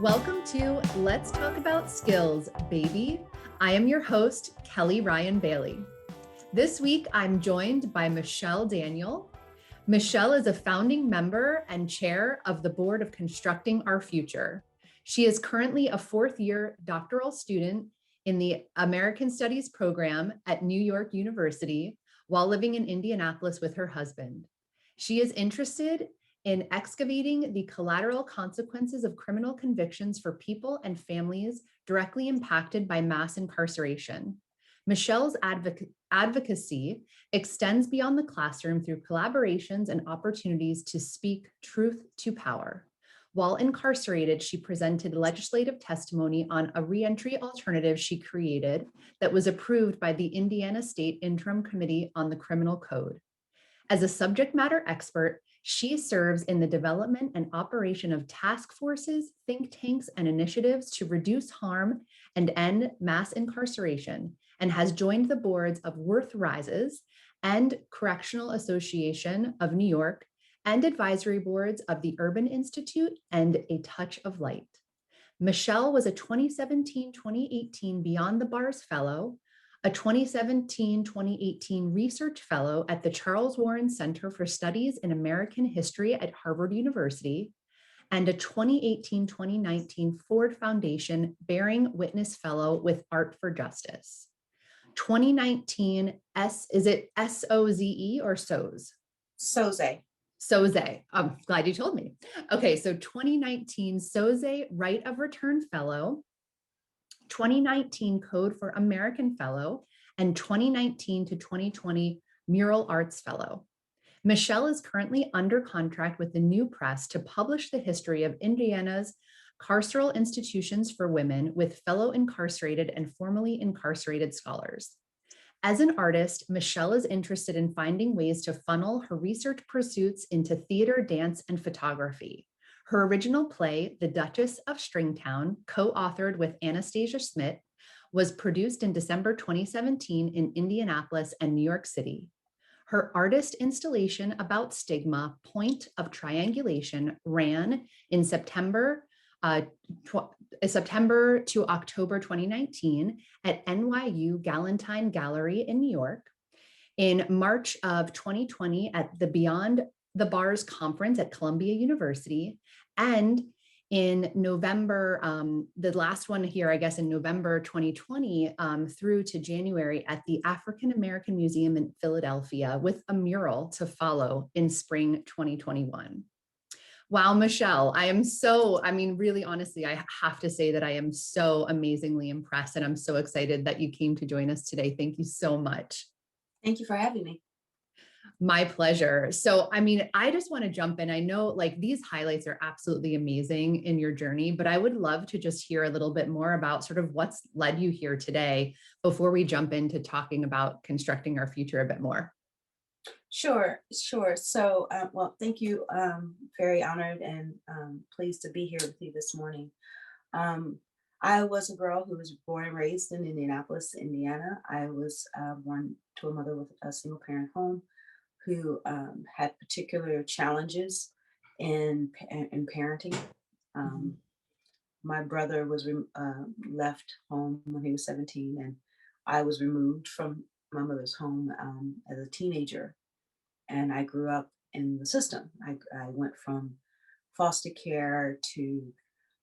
Welcome to Let's Talk About Skills, baby. I am your host, Kelly Ryan Bailey. This week, I'm joined by Michelle Daniel. Michelle is a founding member and chair of the board of Constructing Our Future. She is currently a fourth-year doctoral student in the American Studies program at New York University while living in Indianapolis with her husband. She is interested in excavating the collateral consequences of criminal convictions for people and families directly impacted by mass incarceration. Michelle's advocacy extends beyond the classroom through collaborations and opportunities to speak truth to power. While incarcerated, she presented legislative testimony on a reentry alternative she created that was approved by the Indiana State Interim Committee on the Criminal Code. As a subject matter expert, she serves in the development and operation of task forces, think tanks, and initiatives to reduce harm and end mass incarceration, and has joined the boards of Worth Rises and Correctional Association of New York and advisory boards of the Urban Institute and A Touch of Light. Michelle was a 2017-2018 Beyond the Bars Fellow, a 2017-2018 Research Fellow at the Charles Warren Center for Studies in American History at Harvard University, and a 2018-2019 Ford Foundation Bearing Witness Fellow with Art for Justice. 2019, is it S-O-Z-E or SOZE? Soze. Soze. I'm glad you told me. Okay, so 2019 Soze Right of Return Fellow, 2019 Code for American Fellow, and 2019 to 2020 Mural Arts Fellow. Michelle is currently under contract with the New Press to publish the history of Indiana's carceral institutions for women with fellow incarcerated and formerly incarcerated scholars. As an artist, Michelle is interested in finding ways to funnel her research pursuits into theater, dance, and photography. Her original play, The Duchess of Stringtown, co-authored with Anastasia Schmidt, was produced in December 2017 in Indianapolis and New York City. Her artist installation about stigma, Point of Triangulation, ran in September to October 2019 at NYU Galentine Gallery in New York. In March of 2020 at the Beyond the Bars Conference at Columbia University, and in November, the last one here, I guess in November 2020 through to January at the African American Museum in Philadelphia with a mural to follow in spring 2021. Wow, Michelle, really honestly, I have to say that I am so amazingly impressed, and I'm so excited that you came to join us today. Thank you so much. Thank you for having me. My pleasure. So, I just want to jump in. I know like these highlights are absolutely amazing in your journey, but I would love to just hear a little bit more about sort of what's led you here today before we jump into talking about constructing our future a bit more. Sure. So, well, thank you. Very honored and pleased to be here with you this morning. I was a girl who was born and raised in Indianapolis, Indiana. I was born to a mother with a single parent home who had particular challenges in parenting. My brother was left home when he was 17, and I was removed from my mother's home as a teenager, and I grew up in the system. I went from foster care to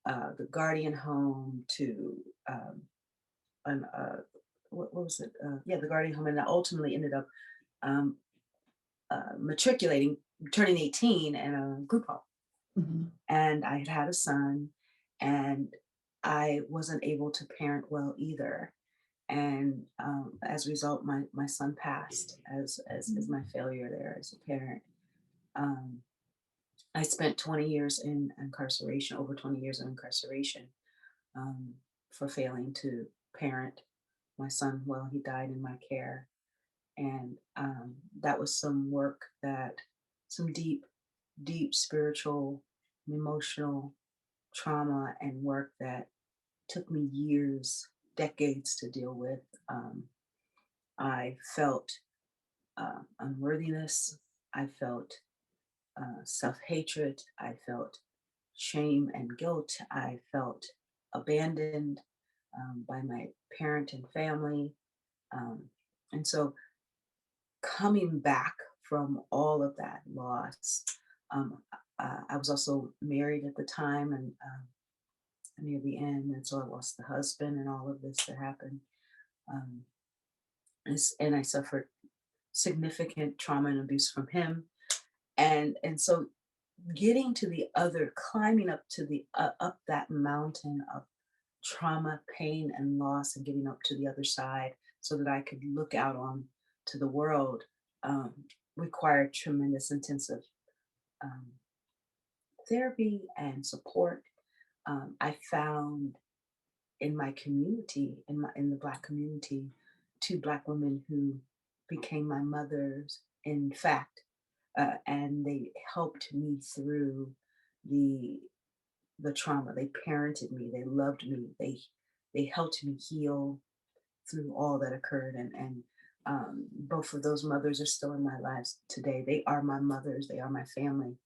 the guardian home to what was it? The guardian home, and I ultimately ended up matriculating, turning 18, and a group home. Mm-hmm. And I had a son, and I wasn't able to parent well either. And as a result, my son passed as my failure there as a parent. I spent 20 years in incarceration, over 20 years in incarceration, for failing to parent my son well. He died in my care. And that was some deep spiritual, emotional trauma and work that took me years, decades to deal with. I felt unworthiness. I felt self-hatred. I felt shame and guilt. I felt abandoned by my parent and family. Um, and so coming back from all of that loss, um, I was also married at the time and near the end. And so I lost the husband and all of this that happened. Um, and I suffered significant trauma and abuse from him. And so getting to the other, climbing up to the up that mountain of trauma, pain, and loss, and getting up to the other side so that I could look out on to the world um, required tremendous intensive um, therapy and support. I found in my community, in the Black community, two Black women who became my mothers. In fact, and they helped me through the the trauma. They parented me. They loved me. They helped me heal through all that occurred. And both of those mothers are still in my lives today. They are my mothers. They are my family.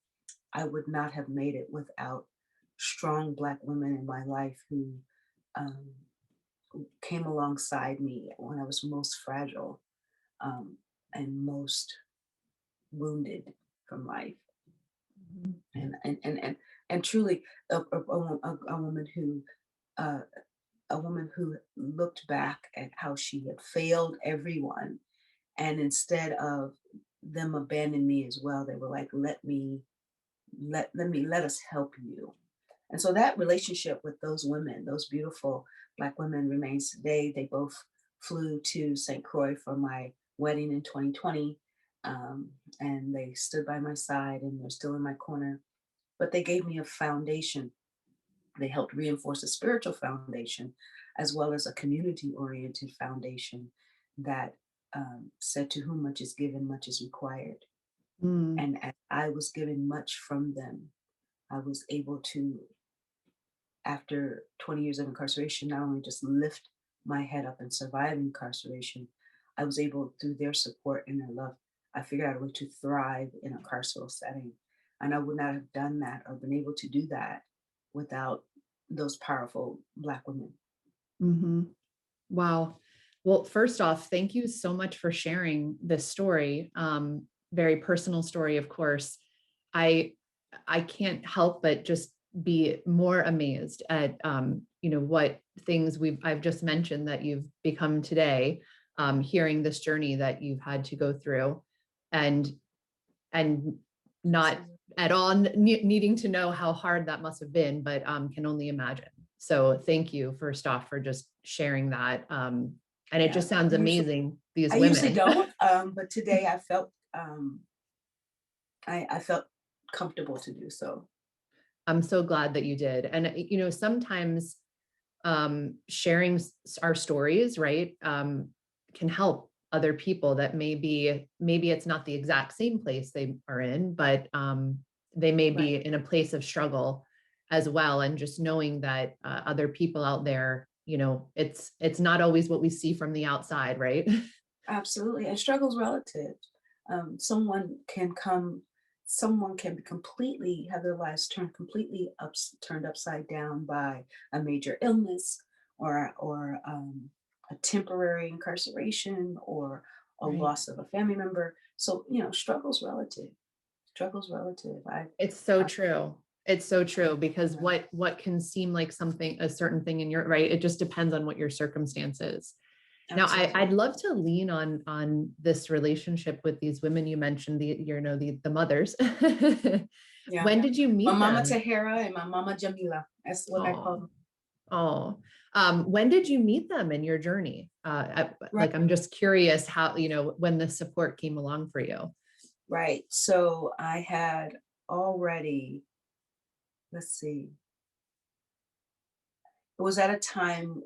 I would not have made it without strong Black women in my life um, who came alongside me when I was most fragile um, and most wounded from life. Mhm. And truly a woman who uh, a woman who looked back at how she had failed everyone, and instead of them abandoning me as well, they were like, let us help you. And so that relationship with those women, those beautiful Black women, remains today. They both flew to St. Croix for my wedding in 2020. And they stood by my side and they're still in my corner, but they gave me a foundation. They helped reinforce a spiritual foundation as well as a community oriented foundation that said, to whom much is given, much is required. Mm. And as I was given much from them, I was able to, after 20 years of incarceration, not only just lift my head up and survive incarceration, I was able, through their support and their love, I figured out a way to thrive in a carceral setting. And I would not have done that or been able to do that without those powerful Black women. Hmm. Wow. Well, first off, thank you so much for sharing this story. Very personal story, of course. I I can't help but just be more amazed at what things I've just mentioned that you've become today, hearing this journey that you've had to go through, and and not Absolutely. at all needing to know how hard that must have been, but can only imagine. So thank you first off for just sharing that. And it Yeah. just sounds Usually, amazing, these I usually women. don't, but today I felt comfortable to do so. I'm so glad that you did. And sometimes sharing our stories, right, can help other people that maybe it's not the exact same place they are in, but they may Right. be in a place of struggle as well. And just knowing that other people out there, it's not always what we see from the outside, right? Absolutely. And struggle's relative. Someone can come, someone can be completely, have their lives turned upside down by a major illness or a temporary incarceration or a Right. loss of a family member. So, struggle's relative. Struggle's relative. It's so I true. It's so true because yeah, what can seem like a certain thing in your right, it just depends on what your circumstance is. Now, I'd absolutely. love to lean on this relationship with these women you mentioned, the mothers. Yeah. When did you My meet mama them? Tahira and my mama Jamila. That's what I call Oh, them. oh. When did you meet them in your journey? Right. Like, I'm just curious how, when the support came along for you. Right. So I had already, let's see, it was at a time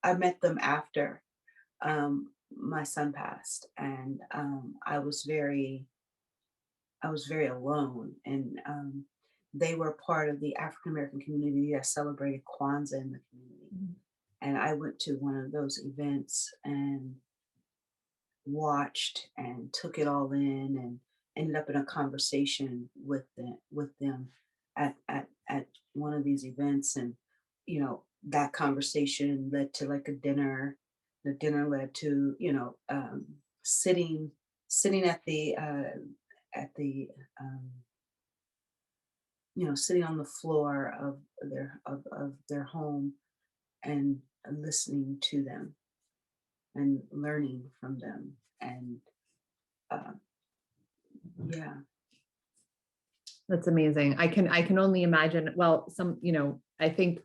I met them after my son passed, and I was very alone, and they were part of the African American community that celebrated Kwanzaa in the community, Mhm. and I went to one of those events and watched and took it all in and ended up in a conversation with them these events, and that conversation led to like a dinner. The dinner led to sitting at the sitting on the floor of their home and listening to them and learning from them. And uh, yeah. That's amazing. I can only imagine. Well, I think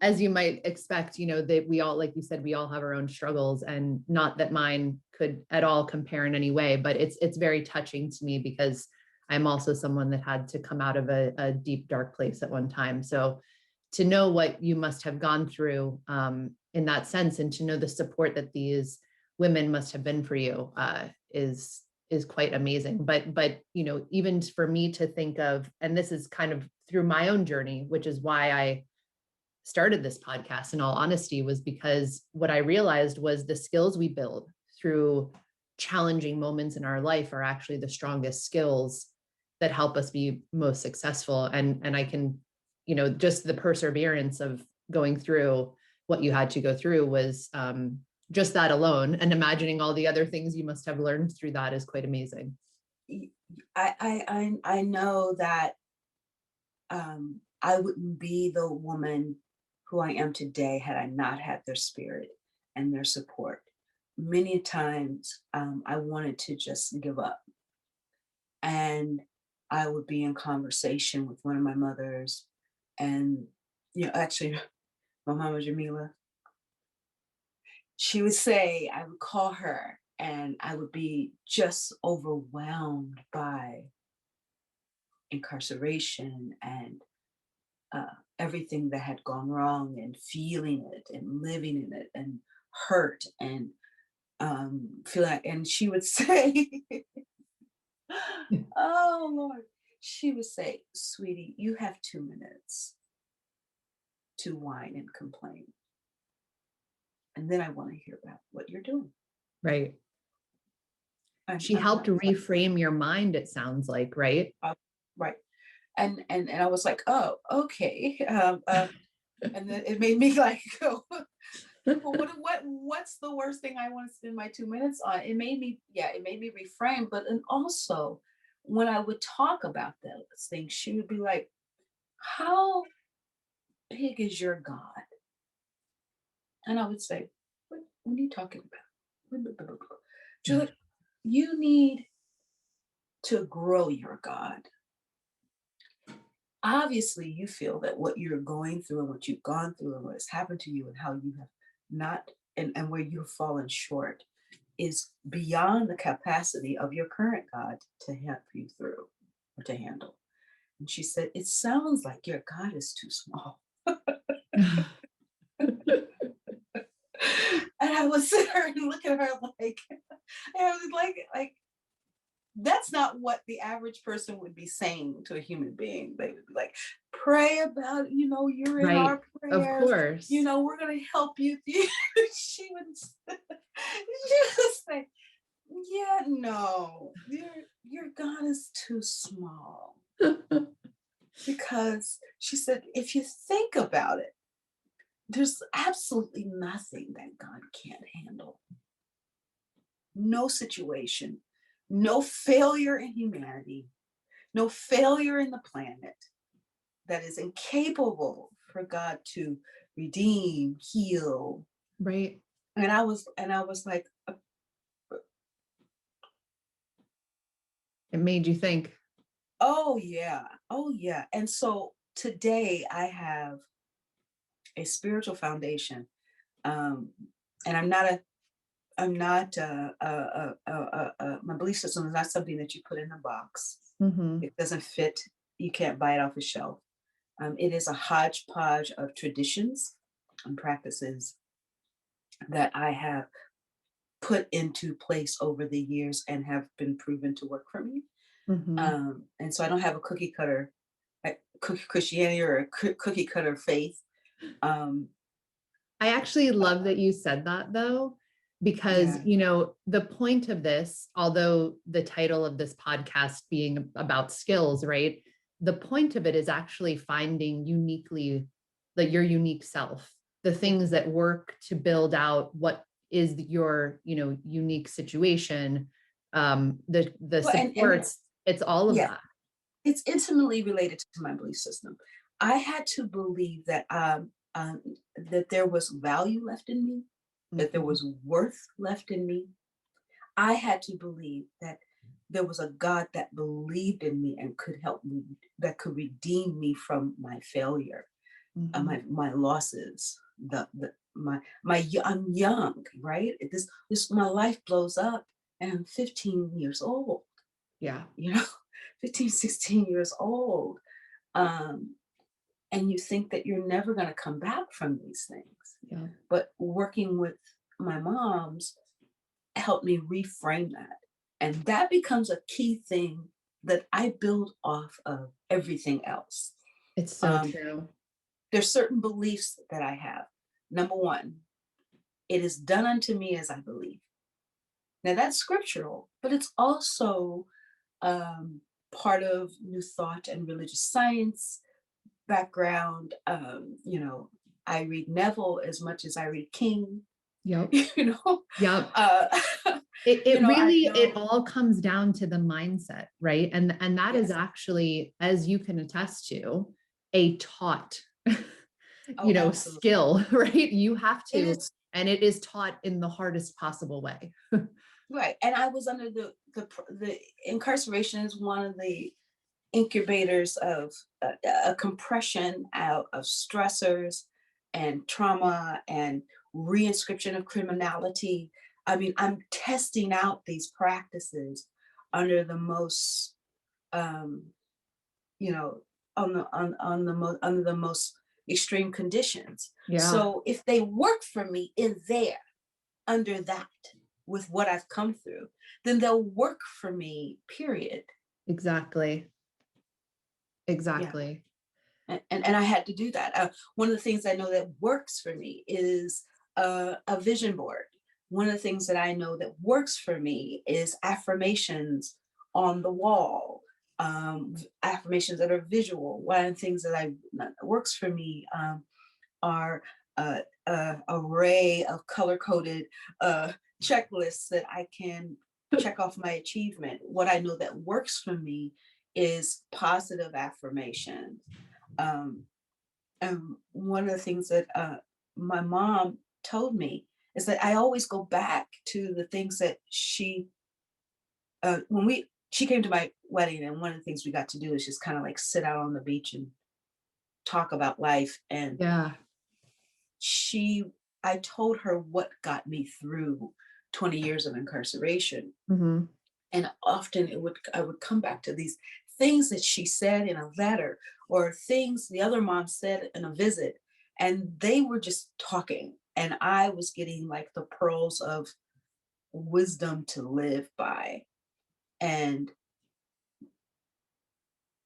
as you might expect, that we all, like you said, we all have our own struggles, and not that mine could at all compare in any way, but it's very touching to me because I'm also someone that had to come out of a deep, dark place at one time. So to know what you must have gone through in that sense, and to know the support that these women must have been for you is quite amazing. But even for me to think of, and this is kind of through my own journey, which is why I started this podcast, in all honesty, was because what I realized was the skills we build through challenging moments in our life are actually the strongest skills that help us be most successful. And I can, just the perseverance of going through what you had to go through was just that alone, and imagining all the other things you must have learned through that is quite amazing. I know that I wouldn't be the woman who I am today had I not had their spirit and their support. Many times I wanted to just give up, and I would be in conversation with one of my mothers, and actually my mama Jamila, she would say, I would call her and I would be just overwhelmed by incarceration and everything that had gone wrong, and feeling it and living in it and hurt and and she would say, oh Lord, she would say, sweetie, you have 2 minutes to whine and complain. And then I want to hear about what you're doing. Right. She helped reframe your mind, it sounds like, right? Right. And I was like, oh, okay. And then it made me like go, what's the worst thing I want to spend my 2 minutes on? It made me reframe. But and also when I would talk about those things, she would be like, how big is your God? And I would say, what are you talking about? She's like, you need to grow your God. Obviously, you feel that what you're going through and what you've gone through and what has happened to you and how you have not, and where you've fallen short is beyond the capacity of your current God to help you through or to handle. And she said, it sounds like your God is too small. And I would sit there and look at her like, and I was like, that's not what the average person would be saying to a human being. They would be like, pray about, you're in our prayers. Of course. We're going to help you. She would say, yeah, no, your God is too small. Because she said, if you think about it, there's absolutely nothing that God can't handle. No situation, no failure in humanity, no failure in the planet that is incapable for God to redeem, heal. Right. And I was like, it made you think. Oh yeah. And so today I have a spiritual foundation. And I'm not my belief system is not something that you put in a box. Mm-hmm. It doesn't fit. You can't buy it off a shelf. It is a hodgepodge of traditions and practices that I have put into place over the years and have been proven to work for me. Mm-hmm. And so I don't have a cookie cutter Christianity or a cookie cutter faith. I actually love that you said that, though, because, the point of this, although the title of this podcast being about skills, right, the point of it is actually finding uniquely, like your unique self, the things that work to build out what is your, unique situation, the Well, supports, it's all of yeah, that. it's intimately related to my belief system. I had to believe that there was value left in me, that there Mhm. was worth left in me. I had to believe that there was a God that believed in me and could help me, that could redeem me from my failure, Mhm. my losses. I'm young, right? This my life blows up, and I'm 15 years old. Yeah. You know, 15, 16 years old. Um, and you think that you're never going to come back from these things. Yeah. But working with my moms helped me reframe that. And that becomes a key thing that I build off of everything else. It's so Um, true. there's certain beliefs that I have. Number one, it is done unto me as I believe. Now that's scriptural, but it's also um, part of New Thought and religious science background. I read Neville as much as I read King. Yep. you know, Yep. uh, It I really, it know. all comes down to the mindset, right? And that is Yes. actually, as you can attest to, a taught, Oh, absolutely. skill, right? You have It to, is and it is taught in the hardest possible way. right. And I was under the incarceration is one of the incubators of a compression out of stressors and trauma and reinscription of criminality. I mean, I'm testing out these practices under the most, um, you know, under the most extreme conditions. Yeah, So if they work for me in there, under that, with what I've come through, then they'll work for me, period. exactly. Yeah. Exactly. And I had to do that. One of the things I know that works for me is a vision board. One of the things that I know that works for me is affirmations on the wall, affirmations that are visual. One of the things that works for me are array of color coded checklists that I can check off my achievement. What I know that works for me is positive affirmation. um, and one of the things that my mom told me is that I always go back to the things that she came to my wedding, and one of the things we got to do is just kind of like sit out on the beach and talk about life. And Yeah. she, I told her what got me through 20 years of incarceration. Hmm. And often I would come back to these things that she said in a letter, or things the other mom said in a visit, and they were just talking, and I was getting like the pearls of wisdom to live by. And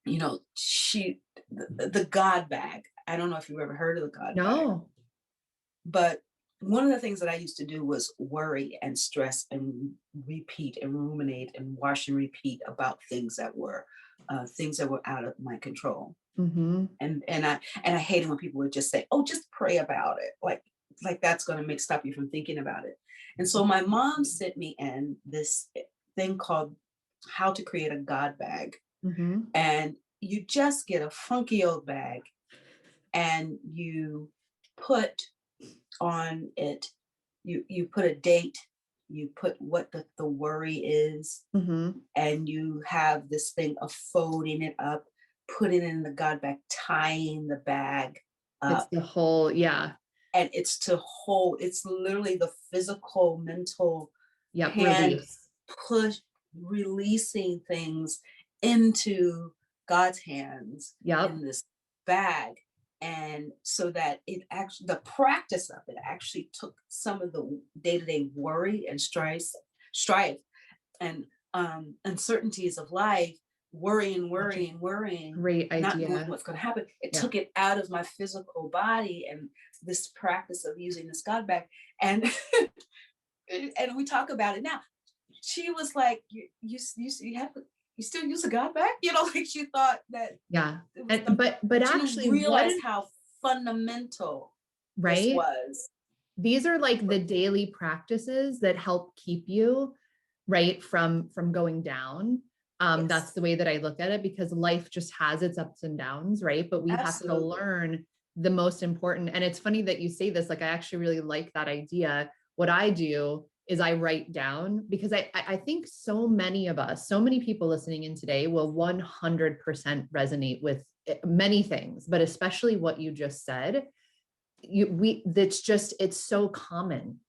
the God bag, I don't know if you've ever heard of the God bag, No. but one of the things that I used to do was worry and stress and repeat and ruminate and wash and repeat about things that were out of my control. Hmm. And I hated when people would just say, "Oh, just pray about it," like that's going to stop you from thinking about it. And so my mom sent me in this thing called How to Create a God Bag, Hmm. and you just get a funky old bag, and you put on it, you put a date, you put what the worry is, Hmm. and you have this thing of folding it up, putting it in the God bag, tying the bag It's up. the whole, yeah. And it's literally the physical, mental Yep. hand Release. push, releasing things into God's hands Yep. in this bag. And so that it actually, the practice of it actually took some of the day-to-day worry and strife and uncertainties of life, Such a worrying, great not knowing idea. what's going to happen. It Yeah. took it out of my physical body, and this practice of using this God bag. And and we talk about it now. She was like, you have to. you still use a God bag? Like she thought that Yeah. it was And but she actually didn't realize how fundamental this right? was. These are like the daily practices that help keep you right from going down. Yes, That's the way that I look at it, because life just has its ups and downs, right? But we have to absolutely. learn the most important. And it's funny that you say this, like I actually really like that idea. What I do is I write down, because I think so many of us, so many people listening in today will 100% resonate with many things, but especially what you just said. That's just, it's so common.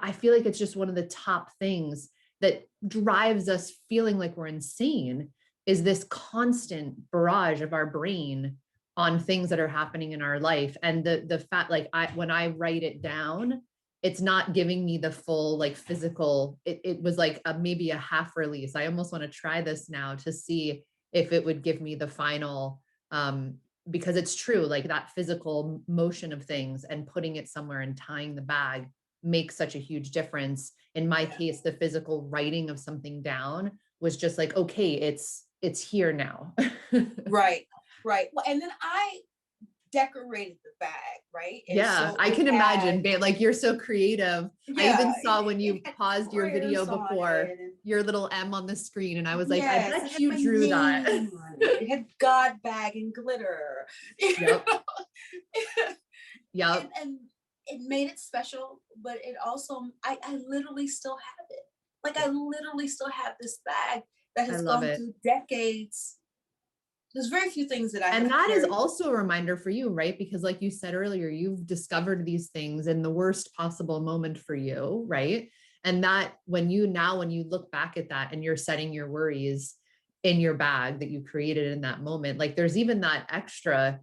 I feel like it's just one of the top things that drives us feeling like we're insane, is this constant barrage of our brain on things that are happening in our life. And the fact, like when I write it down, it's not giving me the full like physical, it was like maybe a half release. I almost want to try this now to see if it would give me the final, because it's true, like that physical motion of things and putting it somewhere and tying the bag makes such a huge difference. In my case, the physical writing of something down was just like, okay, it's here now. Right. Well, and then I decorated the bag, right? And Yeah, so I it can had, imagine, like you're so creative. I yeah, even saw when it you had paused your video prayers on before, it. And your little M on the screen, and I was like, I yes, it bet had you my drew that. name on it. It had God bag and glitter. Yep. Yep. And it made it special, but it also, I literally still have it. Like I literally still have this bag that I has love gone it. through decades. There's very few things that I And have that is carried. also a reminder for you, right? Because like you said earlier, you've discovered these things in the worst possible moment for you, right? And that when you look back at that and you're setting your worries in your bag that you created in that moment, like there's even that extra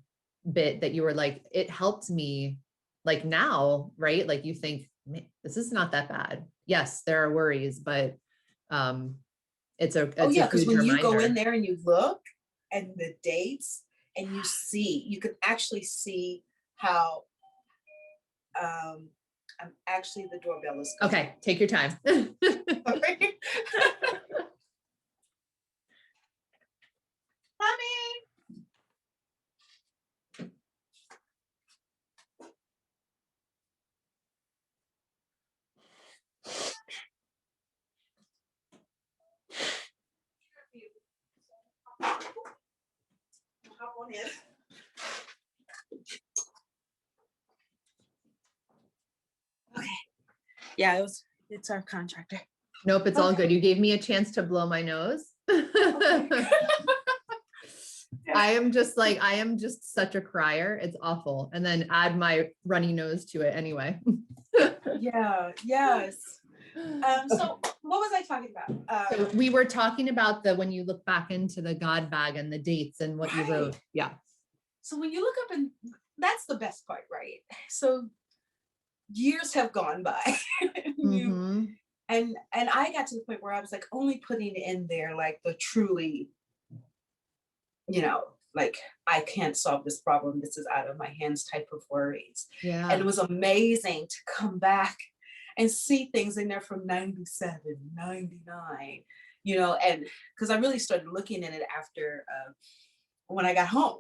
bit that you were like, it helped me like now, right? Like you think, this is not that bad. Yes, there are worries, but um Oh it's a yeah, because huge when you go in reminder. there and you look and the dates and you can actually see how I'm actually, the doorbell is going. Okay, take your time. Sorry. Honey. Hop on in. Okay. Yeah, it's our contractor. Nope, it's all good. You gave me a chance to blow my nose. Okay. I am just such a crier. It's awful. And then add my runny nose to it anyway. Yeah, yes. So what was I talking about? So we were talking about when you look back into the God bag and the dates and what you wrote. Yeah. So when you look up, and that's the best part, right? So years have gone by. you Mm-hmm. and I got to the point where I was like only putting in there like the truly, like I can't solve this problem. This is out of my hands type of worries. And it Yeah. was amazing to come back and see things in there from 97, 99, and because I really started looking at it after when I got home.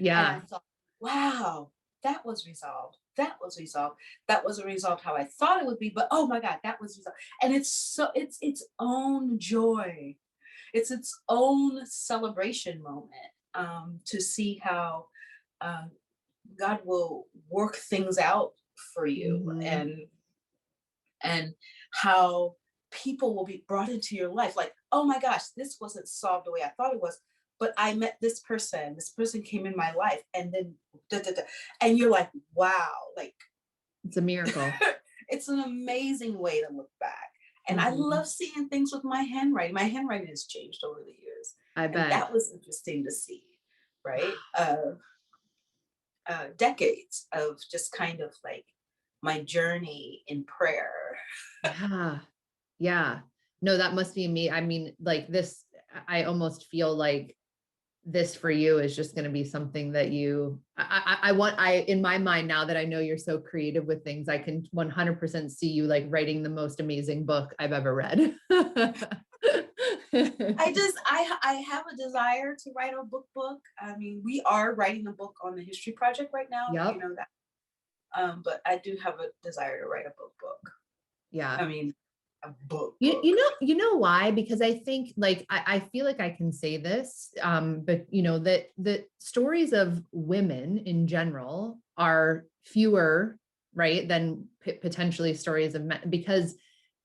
And I Yeah. thought, wow, that was resolved. That was resolved. That wasn't resolved how I thought it would be, but oh my God, that was resolved. And it's its own joy. It's its own celebration moment, to see how uh, God will work things out for you, Mm-hmm. and how people will be brought into your life. Like, oh my gosh, this wasn't solved the way I thought it was, but I met this person. This person came in my life, and then da, da, da. And you're like, wow, like It's a miracle. it's an amazing way to look back. And I Mm-hmm. love seeing things with my handwriting. My handwriting has changed over the years, I and bet. that was interesting to see, right? Decades of just kind of like my journey in prayer. Yeah. Yeah. No, that must be me. I mean, like this, I almost feel like this for you is just going to be something that in my mind, now that I know you're so creative with things, I can 100% see you like writing the most amazing book I've ever read. I have a desire to write a book. I mean, we are writing a book on the history project right now. You Yep. know that. But I do have a desire to write a book. Yeah. I mean, a book. You know why? Because I think like I feel like I can say this, but you know that the stories of women in general are fewer, right, than potentially stories of men, because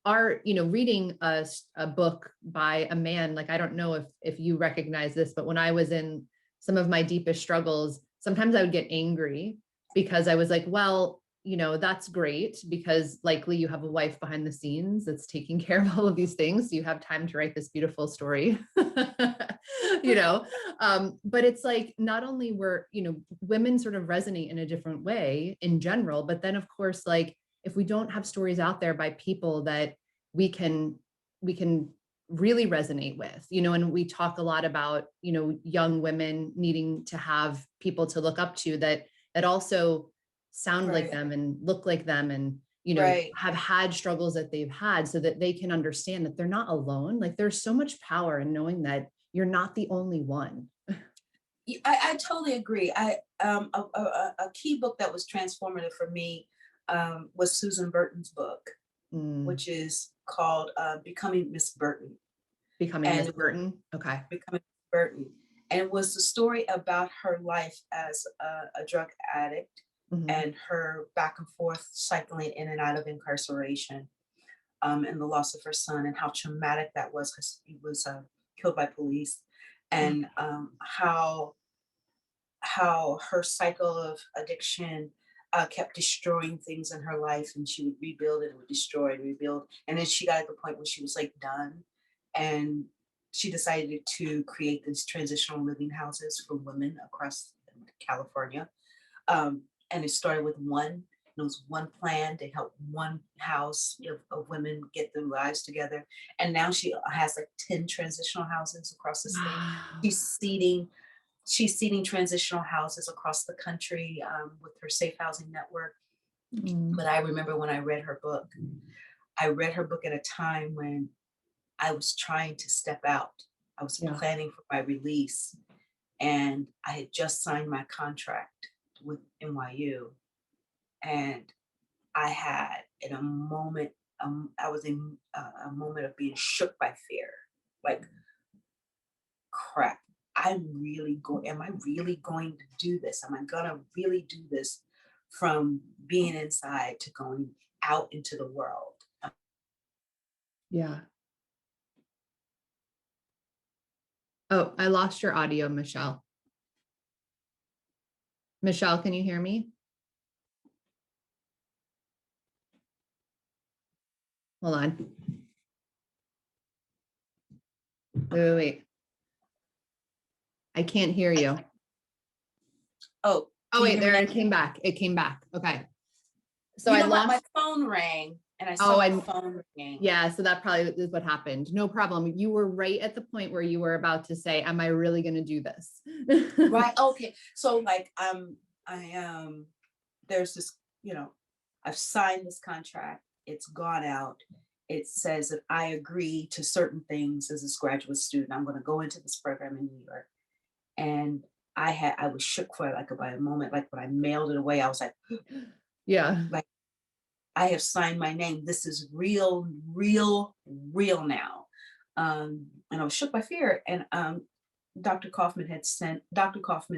our, you know, reading a book by a man, like I don't know if you recognize this, but when I was in some of my deepest struggles, sometimes I would get angry because I was like, well, you know, that's great because likely you have a wife behind the scenes that's taking care of all of these things. So you have time to write this beautiful story, you know? But it's like, not only were, you know, women sort of resonate in a different way in general, but then of course, like if we don't have stories out there by people that we can really resonate with, you know, and we talk a lot about, you know, young women needing to have people to look up to that also sound like them and look like them and, you know, have had struggles that they've had so that they can understand that they're not alone. Like there's so much power in knowing that you're not the only one. I totally agree. A key book that was transformative for me was Susan Burton's book, which is called Becoming Miss Burton. Becoming Miss Burton. Okay. Becoming Miss Burton. And it was the story about her life as a drug addict and her back and forth cycling in and out of incarceration, and the loss of her son and how traumatic that was because he was killed by police, and how her cycle of addiction kept destroying things in her life, and she would rebuild and would destroy and rebuild, and then she got at the point where she was like done, and she decided to create these transitional living houses for women across California. And it started with one. It was one plan to help one house of women get their lives together. And now she has like 10 transitional houses across the state. She's seeding transitional houses across the country with her safe housing network. But I remember when I read her book at a time when I was trying to step out. I was planning for my release, and I had just signed my contract with NYU, and I had in a moment, I was in a moment of being shook by fear, like, crap, am I really going to do this? Am I gonna really do this from being inside to going out into the world? Yeah. Oh, I lost your audio, Michelle. Michelle, can you hear me? Hold on. Wait. I can't hear you. Oh, wait, there it came back. It came back. Okay. So I lost my phone rang and I saw my phone ringing. Yeah, so that probably is what happened. No problem. You were right at the point where you were about to say, am I really going to do this? Right. Okay. So like there's this, I've signed this contract. It's gone out. It says that I agree to certain things as this graduate student. I'm going to go into this program in New York. And I was shook for like about a moment. Like when I mailed it away, I was like, yeah, like I have signed my name. This is real now. And I was shook by fear. And Dr. Kaufman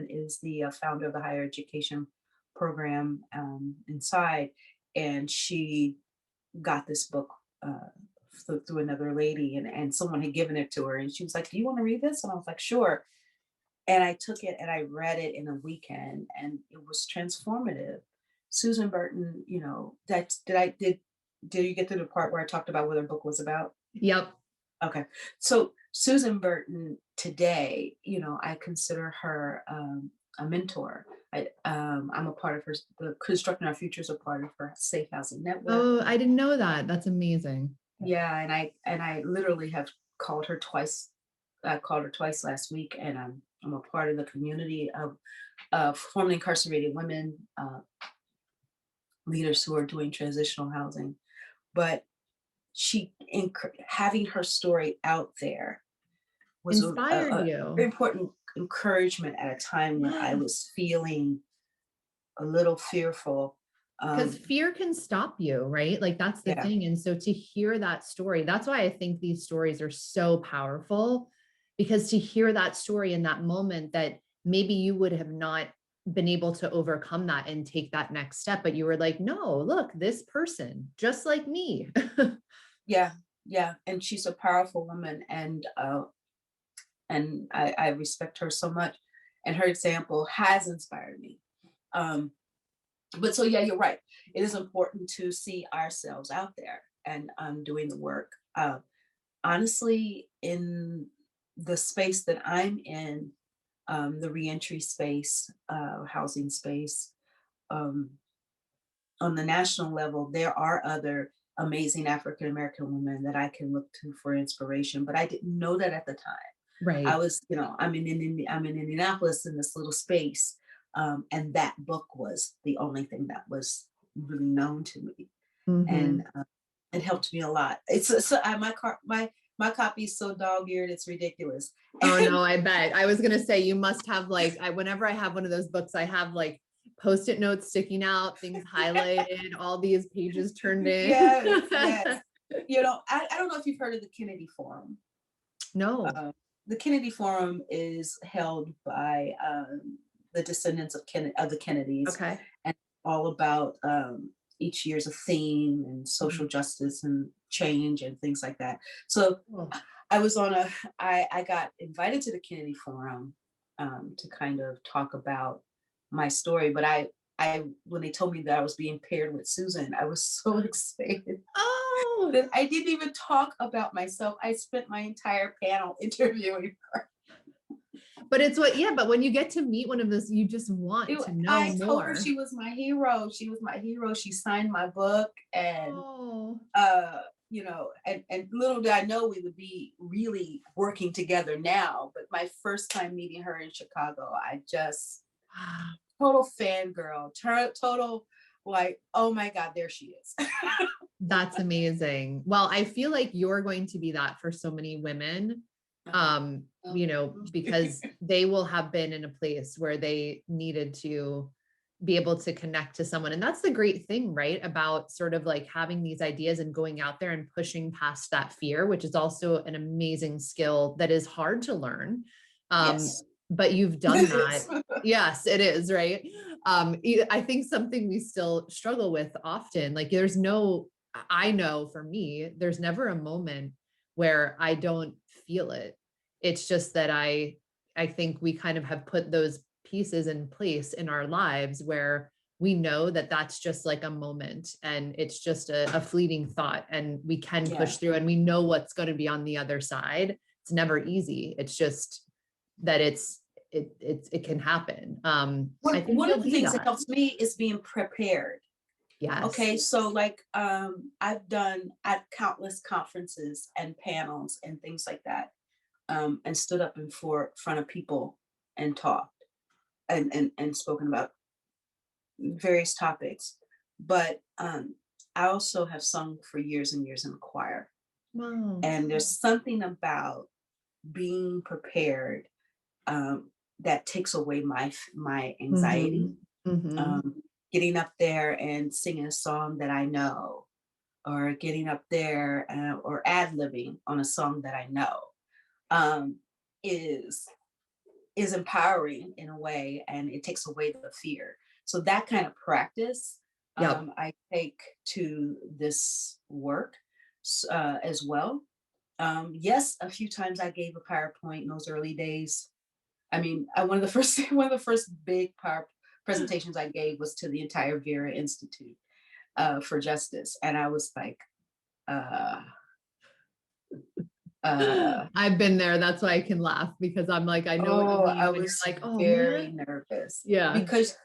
is the founder of the higher education program inside. And she got this book through another lady, and someone had given it to her. And she was like, do you want to read this? And I was like, sure. And I took it and I read it in a weekend, and it was transformative. Susan Burton, did you get to the part where I talked about what her book was about? Yep. Okay. So Susan Burton today, I consider her a mentor. I'm a part of the Constructing Our Future is a part of her safe housing network. Oh, I didn't know that. That's amazing. Yeah. And I literally have called her twice. I called her twice last week, and I'm a part of the community of formerly incarcerated women, leaders who are doing transitional housing. But having her story out there was Inspired a you. very important encouragement at a time when I was feeling a little fearful. Because Um, fear can stop you, right? Like that's the yeah, thing. And so to hear that story, that's why I think these stories are so powerful, because to hear that story in that moment that maybe you would have not been able to overcome that and take that next step, but you were like, no, look, this person, just like me. yeah, yeah. And she's a powerful woman, and I respect her so much. And her example has inspired me. Um, but so yeah, you're right. It is important to see ourselves out there and doing the work. Honestly, in the space that I'm in, the reentry space, housing space, um, on the national level, there are other amazing African American women that I can look to for inspiration, but I didn't know that at the time. I Right. was, I'm in Indianapolis in this little space, and that book was the only thing that was really known to me, and Mhm. it helped me a lot. My copy is so dog-eared, it's ridiculous. Oh And no, I bet. I was gonna say you must have like whenever I have one of those books, I have like post-it notes sticking out, things highlighted, all these pages turned in. yes, yes. I don't know if you've heard of the Kennedy Forum. No. Uh, the Kennedy Forum is held by the descendants of the Kennedys, Okay. and all about each year's a theme and Mhm. social justice and change and things like that. So Cool. I was on a, I got invited to the Kennedy Forum to kind of talk about my story, but when they told me that I was being paired with Susan, I was so excited Oh, that I didn't even talk about myself. I spent my entire panel interviewing her. but it's what, yeah, but when you get to meet one of those, you just want to know I told her more. she was my hero. She was my hero. She signed my book, and Oh, and little did I know we would be really working together now. But my first time meeting her in Chicago, I just total fangirl, total like, oh my God, there she is. that's amazing. Well, I feel like you're going to be that for so many women. Because they will have been in a place where they needed to be able to connect to someone. And that's the great thing, right? About sort of like having these ideas and going out there and pushing past that fear, which is also an amazing skill that is hard to learn. Um, Yes. but you've done that. Yes, it is, right? I think something we still struggle with often, like I know for me, there's never a moment where I don't feel it. It's just that I think we kind of have put those pieces in place in our lives where we know that that's just like a moment and it's just a fleeting thought and we can Yeah. push through and we know what's going to be on the other side. It's never easy. It's just that it can happen. I think One you'll of the be things that that. helps me is being prepared. Yes. Okay, so like I've done at countless conferences and panels and things like that, and stood up in front of people and talked and spoken about various topics. But I also have sung for years and years in a choir, Wow. and there's something about being prepared that takes away my anxiety. Mm-hmm. Mm-hmm. Um, Getting up there and singing a song that I know, or getting up there or ad-libbing on a song that I know, um, is empowering in a way, and it takes away the fear. So that kind of practice Yep. I take to this work as well. Yes, a few times I gave a PowerPoint in those early days. I mean, one of the first one of the first big power presentations I gave was to the entire Vera Institute for Justice, and I was like, uh, uh, I've been there. That's why I can laugh because I'm like, I know what you oh, I mean when you're was like, oh very man. nervous Yeah. because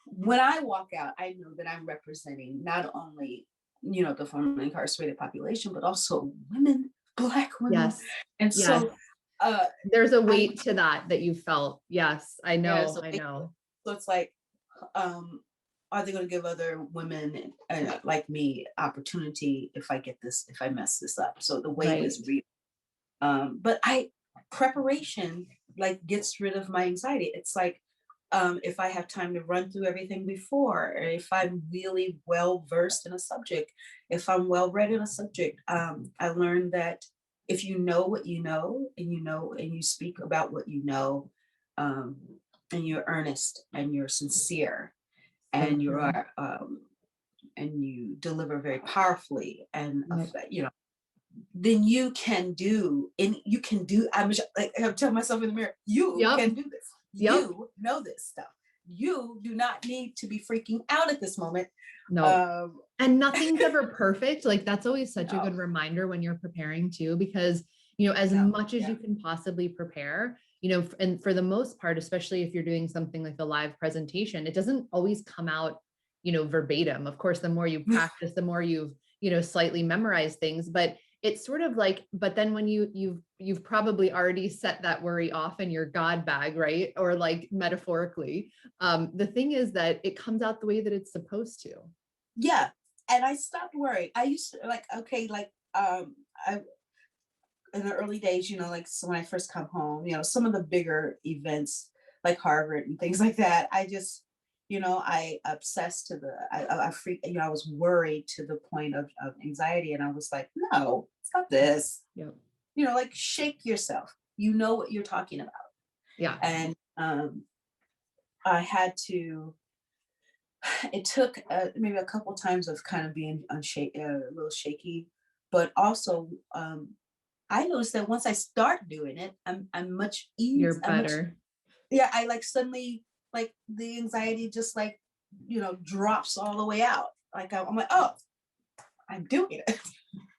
when I walk out, I know that I'm representing not only the formerly incarcerated population, but also women, Black women, Yes. and Yes. so uh, There's a I weight to that you felt. Yes. I yeah, know. so I know. it's like, are they going to give other women like me opportunity if I mess this up? So the weight is Right. real. But preparation like gets rid of my anxiety. It's like if I have time to run through everything before, or if I'm really well versed in a subject, if I'm well read in a subject, I learned that if you know what you know, and you speak about what you know, um, and you're earnest and you're sincere So and you true. are and you deliver very powerfully and Yep. then you can do, and you can do, I'm telling myself in the mirror, you Yep. can do this. Yep. You know this stuff. You do not need to be freaking out at this moment. No. And nothing's ever perfect. Like that's always such a No, good reminder when you're preparing too, because, as no, much as yeah, you can possibly prepare, and for the most part, especially if you're doing something like a live presentation, it doesn't always come out, verbatim. Of course, the more you practice, the more you've, slightly memorized things, but it's sort of like, but then when you've probably already set that worry off in your God bag, right? Or like metaphorically, the thing is that it comes out the way that it's supposed to. yeah. And I stopped worrying. I used to like, okay, like, I in the early days, like so when I first come home, some of the bigger events like Harvard and things like that, I just, I obsessed to I freaked, I was worried to the point of anxiety. And I was like, no, stop this. Yep. Like shake yourself. You know what you're talking about. Yeah. And I had to, it took maybe a couple times of kind of being a little shaky, but also I noticed that once I start doing it, I'm much easier. You're better. Yeah, I like suddenly like the anxiety just like drops all the way out. Like I'm like, oh, I'm doing it.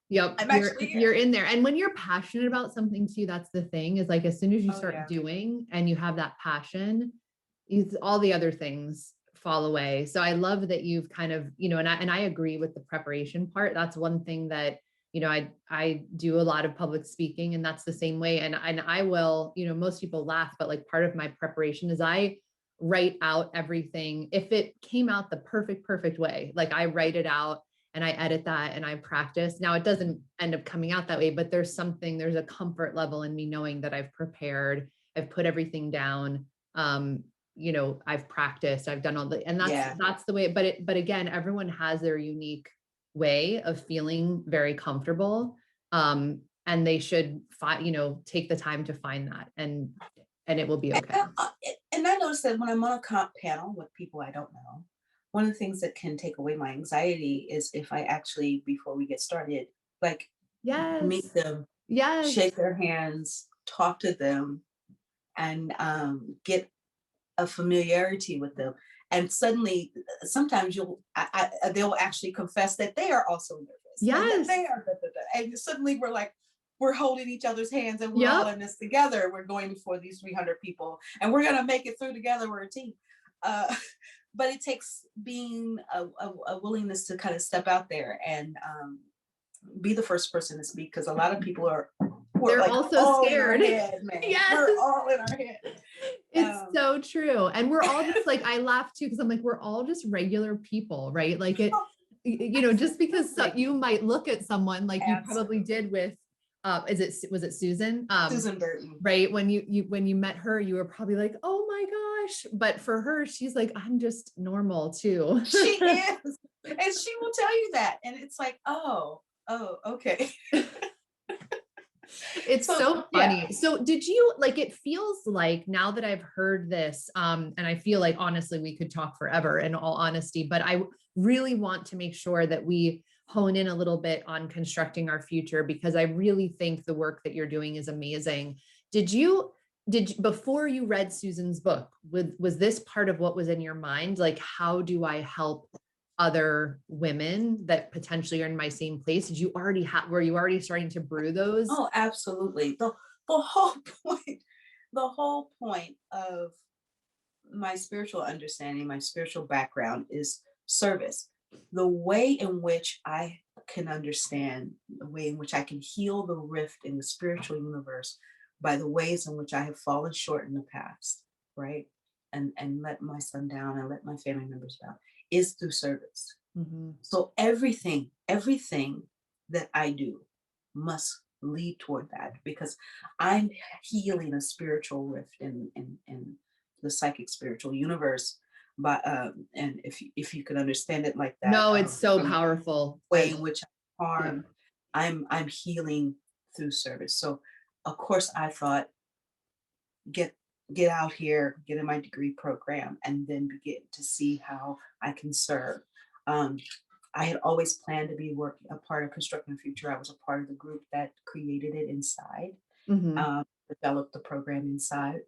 Yep. I'm actually here. You're in there. And when you're passionate about something too, that's the thing, is like as soon as you Oh, start yeah. doing and you have that passion, all the other things fall away. So I love that you've kind of, and I agree with the preparation part. That's one thing that, I do a lot of public speaking, and that's the same way. And I will, most people laugh, but like part of my preparation is I write out everything. If it came out the perfect way, like I write it out and I edit that and I practice. Now it doesn't end up coming out that way, but there's a comfort level in me knowing that I've prepared, I've put everything down. I've practiced, I've done and that's the way, but again, everyone has their unique way of feeling very comfortable. And they should take the time to find that, and it will be okay. And I noticed that when I'm on a comp panel with people I don't know, one of the things that can take away my anxiety is if I actually, before we get started, like meet Yes. them, Yes. shake their hands, talk to them, and get a familiarity with them. And suddenly, sometimes they'll actually confess that they are also nervous. Yes. And they are, and suddenly we're holding each other's hands, and we're all in this together. We're going before these 300 people, and we're going to make it through together. We're a team. But it takes being a willingness to kind of step out there and be the first person to speak, because a lot of people we're they're like also scared. Head, man. Yes. We're all in our head. It's so true. And we're all just like, I laugh too, because I'm like, we're all just regular people, right? Like just because you might look at someone like you probably did with, was it Susan? Susan Burton. Right. When you met her, you were probably like, oh my gosh. But for her, she's like, I'm just normal too. She is. And she will tell you that. And it's like, oh, okay. It's so funny. Yeah. So did you it feels like now that I've heard this, and I feel like honestly, we could talk forever in all honesty, but I really want to make sure that we hone in a little bit on constructing our future, because I really think the work that you're doing is amazing. Before you read Susan's book, was this part of what was in your mind? Like, how do I help other women that potentially are in my same place? Were you already starting to brew those? Oh, absolutely. The whole point of my spiritual understanding, my spiritual background is service. The way in which I can understand, the way in which I can heal the rift in the spiritual universe by the ways in which I have fallen short in the past, right? And let my son down and let my family members down, is through service. Mm-hmm. So everything that I do must lead toward that, because I'm healing a spiritual rift in the psychic spiritual universe. But and if you could understand it like that, No, it's so from the powerful. way in which I'm Yeah. harmed, I'm healing through service. So of course I thought, get get out here, get in my degree program, and then begin to see how I can serve. Um, I had always planned to be working a part of Constructing the Future. I was a part of the group that created it inside, Hmm. developed the program inside.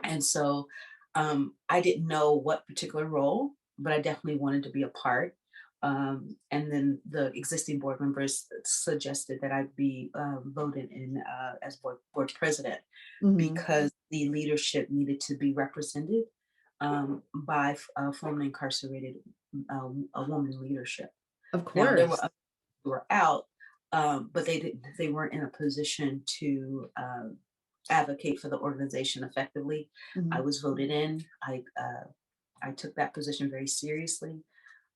And so I didn't know what particular role, but I definitely wanted to be a part. And then the existing board members suggested that I be voted in as board president, Hmm. because the leadership needed to be represented by formerly incarcerated a woman leadership. Of Now there were course. others who were out, but they weren't in a position to advocate for the organization effectively. I Mhm. was voted in. I took that position very seriously.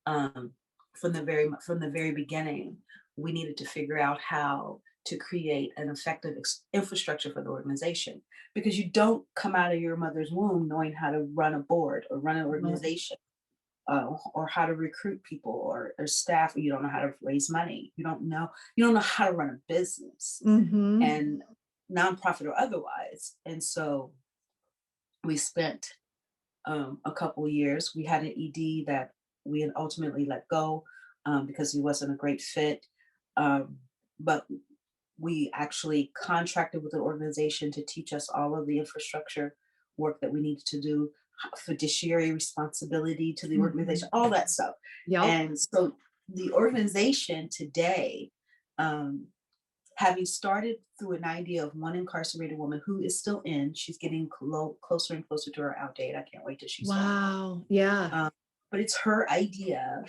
Um, from the very beginning, we needed to figure out how to create an effective infrastructure for the organization, because you don't come out of your mother's womb knowing how to run a board or run an No. organization, or how to recruit people, or staff. You don't know how to raise money. You don't know how to run a business, Mhm. and nonprofit or otherwise. And so we spent a couple years. We had an ED that we had ultimately let go because he wasn't a great fit. Um, but we actually contracted with an organization to teach us all of the infrastructure work that we needed to do, fiduciary responsibility to the organization, Mhm. all that stuff. Yep. And so the organization today, um, having started through an idea of one incarcerated woman who is still in, she's getting closer and closer to her out date. I can't wait till she's done. Wow. Yeah. Um, but it's her idea,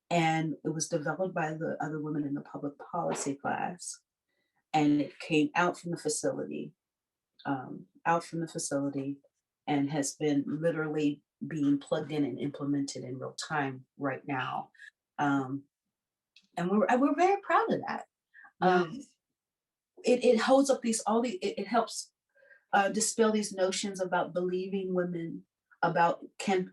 and it was developed by the other women in the public policy class, and it came out from the facility, and has been literally being plugged in and implemented in real time right now. Um, and we're very proud of that. Um, Yes. it holds up it helps dispel these notions about believing women, about formerly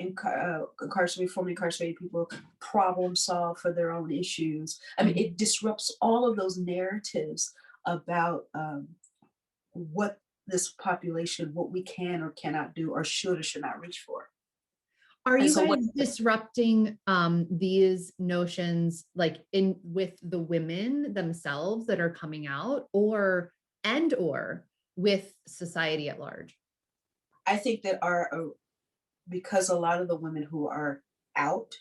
incarcerated people problem solve for their own issues. I mean, Mhm. it disrupts all of those narratives about what this population, what we can or cannot do, or should or should not reach for. Are And you so, guys what disrupting these notions like in with the women themselves that are coming out, or with society at large? I think that because a lot of the women who are out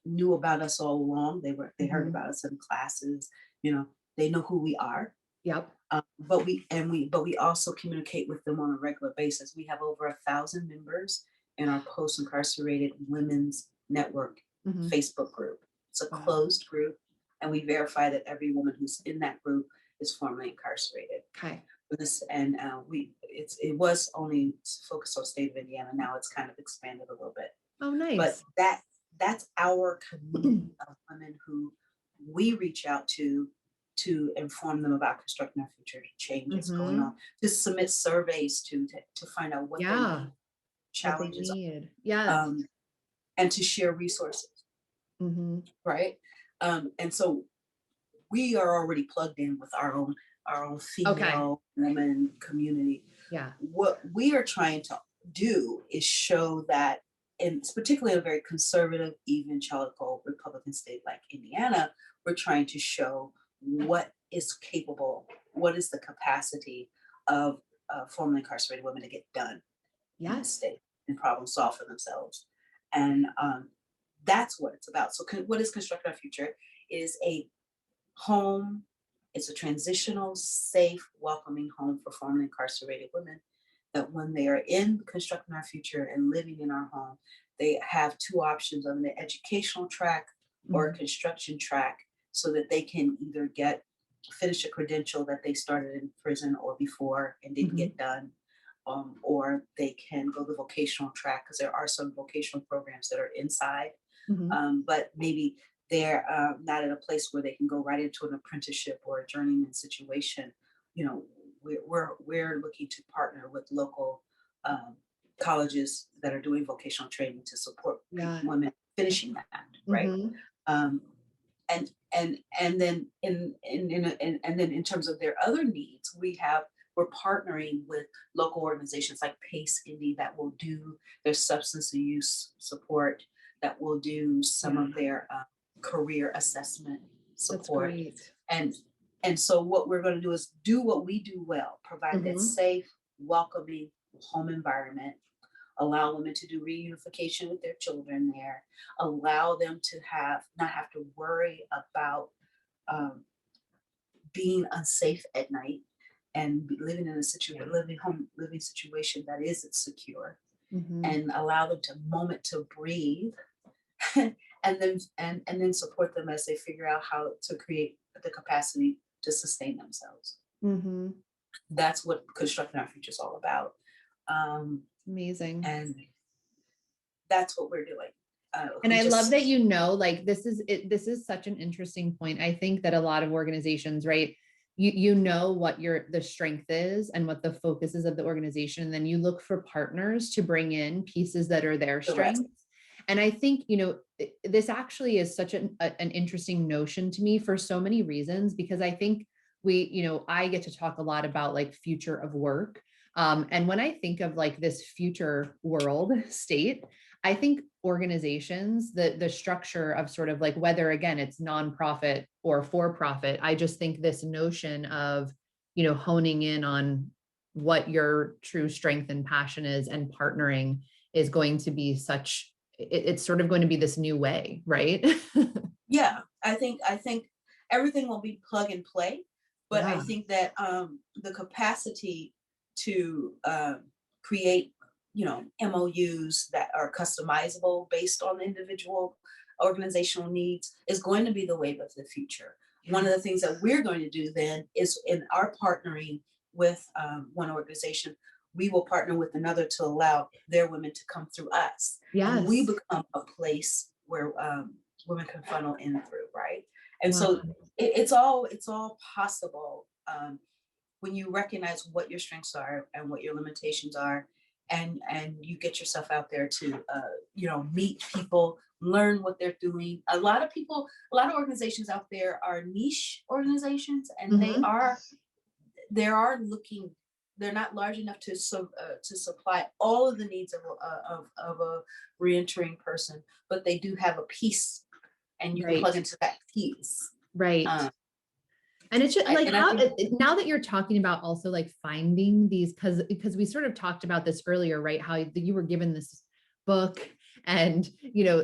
knew about us all along. They heard Mhm. about us in classes. You know, they know who we are. Yep. But we also communicate with them on a regular basis. We have over 1,000 members in our post incarcerated women's network Mhm. Facebook group. It's a Wow. closed group, and we verify that every woman who's in that group is formerly incarcerated. Okay. It was only focused on state of Indiana. Now it's kind of expanded a little bit, Oh, but nice. that's our community of women who we reach out to inform them about constructing our future, changes going on, Hmm. to submit surveys to find out what their Yeah. main What they challenges need. are, Yes. and to share resources, Hmm. right? And so we are already plugged in with our own Okay. female woman community. Yeah. What we are trying to do is show that, and it's particularly a very conservative evangelical Republican state like Indiana, we're trying to show what is the capacity of formerly incarcerated women to get done in this Yes. state and problem solve for themselves. And that's what it's about. So what is Construct Our Future? It is a home. It's a transitional, safe, welcoming home for formerly incarcerated women, that when they are in Constructing Our Future and living in our home, they have two options of an educational track or a Mhm. construction track, so that they can either finish a credential that they started in prison or before and didn't Mhm. get done, or they can go the vocational track, because there are some vocational programs that are inside, Mhm. but maybe they're not in a place where they can go right into an apprenticeship or a journeyman situation. You know, we're looking to partner with local colleges that are doing vocational training to support Yeah. women finishing that, right? Mhm. Um, and then and then in terms of their other needs, we're partnering with local organizations like Pace Indy that will do their substance use support, that will do some Yeah. of their career assessment That's support. great. And and so what we're going to do is do what we do well, provide that Mhm. safe, welcoming home environment, allow women to do reunification with their children there, allow them to not have to worry about um, being unsafe at night and living in a living situation that isn't secure, Mhm. and allow them to moment to breathe and then support them as they figure out how to create the capacity to sustain themselves. Mhm. That's what constructing our future is all about. Um, Amazing. and that's what we're doing. And We I love that, just like this is it, this is such an interesting point. I think that a lot of organizations, right? You know what the strength is and what the focus is of the organization. And then you look for partners to bring in pieces that are their the rest. strengths. And I think, this actually is such an interesting notion to me for so many reasons, because I think I get to talk a lot about like future of work. And when I think of like this future world state, I think organizations, the structure of sort of like, whether again, it's nonprofit or for profit, I just think this notion of, honing in on what your true strength and passion is and partnering is going to be it's sort of going to be this new way, right? Yeah, I think everything will be plug and play, but I Yeah. think that the capacity to create, MOUs that are customizable based on individual organizational needs is going to be the wave of the future. One of the things that we're going to do then is in our partnering with one organization, we will partner with another to allow their women to come through us, and we Yes. become a place where women can funnel in through, right? And Wow. so it's all possible when you recognize what your strengths are and what your limitations are, and you get yourself out there to meet people, learn what they're doing. A lot of organizations out there are niche organizations, and Mhm. they're not large enough to supply all of the needs of a reentering person, but they do have a piece, and you can Right. plug into that piece. Right. Um, And it's just like and I think now that you're talking about also like finding these, because we sort of talked about this earlier, right? How you were given this book, and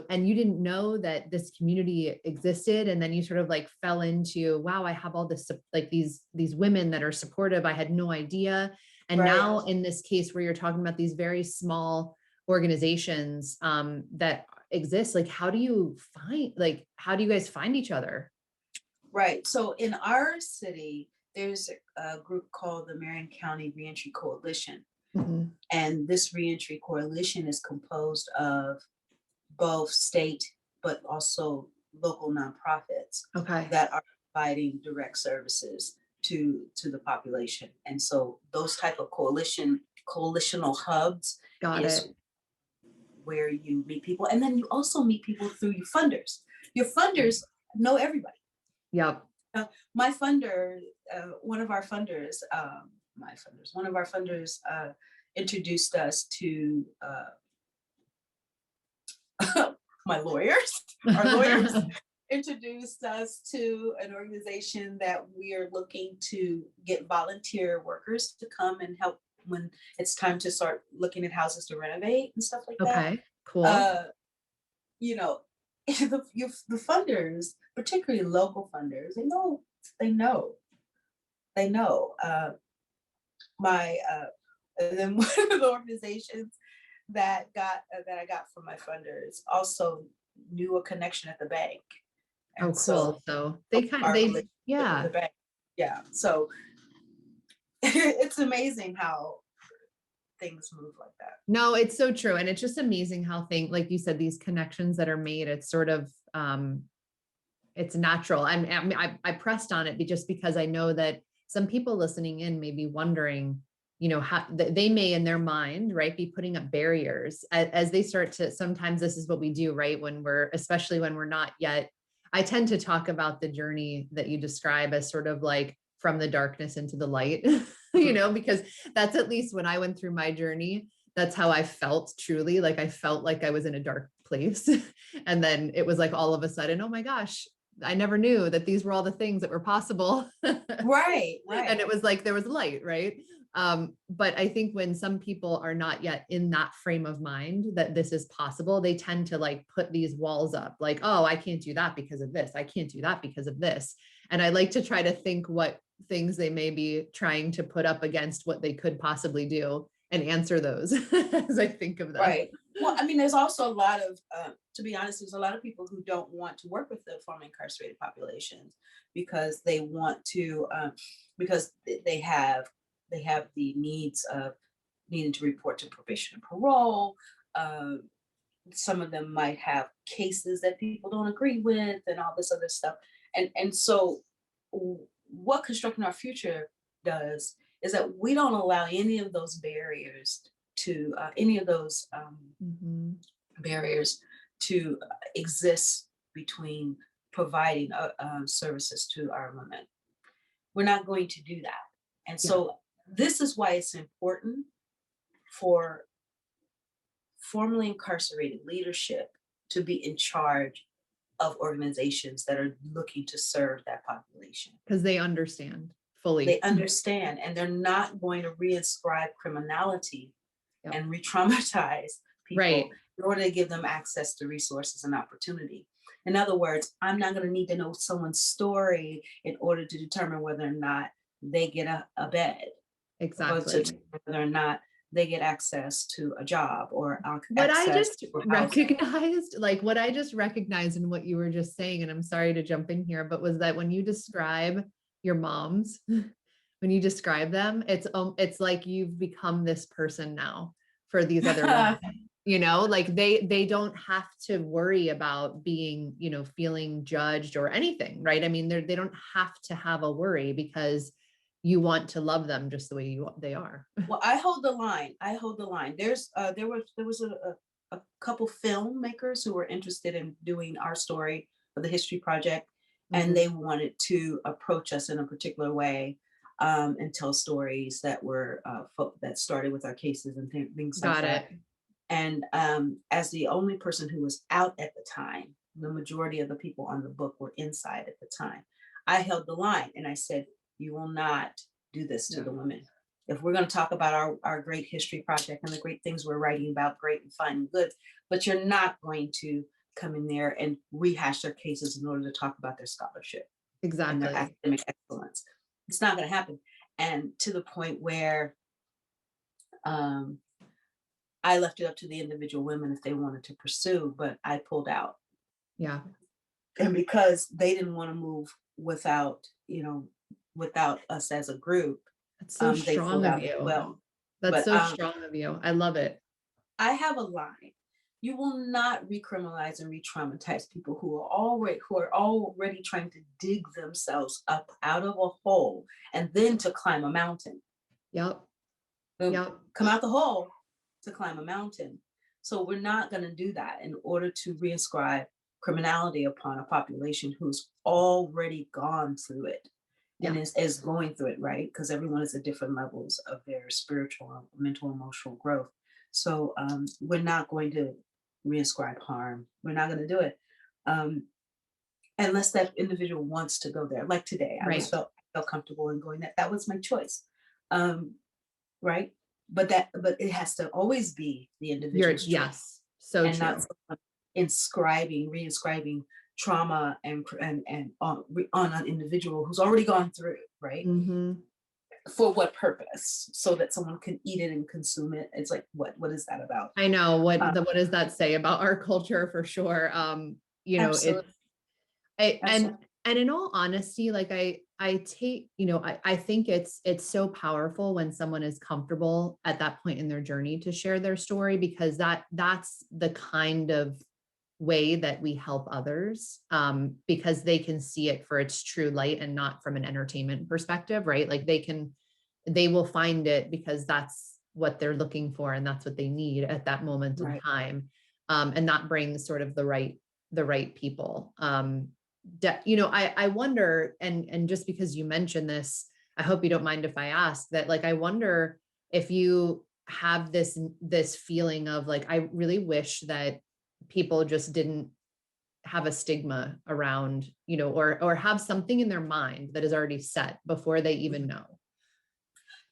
and you didn't know that this community existed, and then you sort of like fell into, wow, I have all this, like these women that are supportive. I had no idea. And right, now in this case where you're talking about these very small organizations that exist, like how do you guys find each other? right. So in our city, there's a group called the Marion County Reentry Coalition, Mhm. and this reentry coalition is composed of both state but also local nonprofits Okay. that are providing direct services to the population. And so those type of coalitional hubs Got is it. where you meet people, and then you also meet people through your funders. Your funders know everybody. Yep. My funder, one of our funders, one of our funders introduced us to my lawyers. Our lawyers introduced us to an organization that we are looking to get volunteer workers to come and help when it's time to start looking at houses to renovate and stuff like that. Okay, cool. Uh, you know, the funders, particularly local funders, they know, they know. My and then one of the organizations that I got from my funders also knew a connection at the bank, Oh, and so cool. So our relationship with yeah. the bank, yeah. So it's amazing how things move like that. No, it's so true. And it's just amazing how like you said, these connections that are made, it's sort of, It's natural. I pressed on it just because I know that some people listening in may be wondering, how they may in their mind, right, be putting up barriers as they start to, sometimes this is what we do, right? Especially when we're not yet, I tend to talk about the journey that you describe as sort of like from the darkness into the light, because that's at least when I went through my journey, that's how I felt truly. Like I felt like I was in a dark place. And then it was like all of a sudden, oh my gosh, I never knew that these were all the things that were possible. Right. And it was like there was light, right? But I think when some people are not yet in that frame of mind that this is possible, they tend to like put these walls up, like, oh, I can't do that because of this. I can't do that because of this. And I like to try to think what things they may be trying to put up against what they could possibly do and answer those as I think of them. Right. Well, I mean, there's also a lot of, to be honest, there's a lot of people who don't want to work with the formerly incarcerated populations because they want to, because they have the needs of needing to report to probation and parole. Some of them might have cases that people don't agree with, and all this other stuff. And so, what Constructing Our Future does is that we don't allow any of those barriers to Mhm. barriers to exist between providing services to our women. We're not going to do that. And Yeah. so this is why it's important for formerly incarcerated leadership to be in charge of organizations that are looking to serve that population. Because they understand fully. They understand, and they're not going to reinscribe criminality Yep. and re-traumatize people Right. in order to give them access to resources and opportunity. In other words, I'm not going to need to know someone's story in order to determine whether or not they get a bed, or to Exactly. determine whether or not they get access to a job or What I access just to housing. recognized in what you were just saying, and I'm sorry to jump in here, but was that when you describe your moms, when you describe them, it's like you've become this person now for these other women. Like they don't have to worry about being, feeling judged or anything, right? I mean, they don't have to have a worry because you want to love them just the way they are. Well, I hold the line. There was a couple filmmakers who were interested in doing our story for the History Project, and they wanted to approach us in a particular way, and tell stories that were that started with our cases and things like Got that. it. And as the only person who was out at the time, the majority of the people on the book were inside at the time. I held the line and I said, you will not do this to the women. If we're going to talk about our great history project and the great things we're writing about, great and fine and good, but you're not going to come in there and rehash their cases in order to talk about their scholarship and their Exactly. academic excellence. It's not going to happen. And to the point where I left it up to the individual women if they wanted to pursue, but I pulled out. Yeah. And because they didn't want to move without us as a group, That's so they strong pulled of out as you. well. That's But so strong of you. I love it. I have a line. You will not recriminalize and re-traumatize people who are already trying to dig themselves up out of a hole and then to climb a mountain. Yep. They'll Yep. come out the hole to climb a mountain. So we're not going to do that in order to reinscribe criminality upon a population who's already gone through it and is going through it, right? Because everyone is at different levels of their spiritual, mental, emotional growth. So we're not going to reinscribe harm. We're not going to do it unless that individual wants to go there. Like today, I felt comfortable in going that. That was my choice, right? But it has to always be the individual's choice. Yes, so and true. Not reinscribing trauma and on an individual who's already gone through, right? Mm-hmm. For what purpose? So that someone can eat it and consume it. It's like, what is that about? I know what does that say about our culture for sure? Absolutely. And in all honesty, like I take, I think it's so powerful when someone is comfortable at that point in their journey to share their story, because that's the kind of way that we help others, because they can see it for its true light and not from an entertainment perspective, right? Like they will find it because that's what they're looking for and that's what they need at that moment in Right. time, and not bring sort of the right people. I wonder, and just because you mentioned this, I hope you don't mind if I ask that, like, I wonder if you have this feeling of like, I really wish that people just didn't have a stigma around, or have something in their mind that is already set before they even know.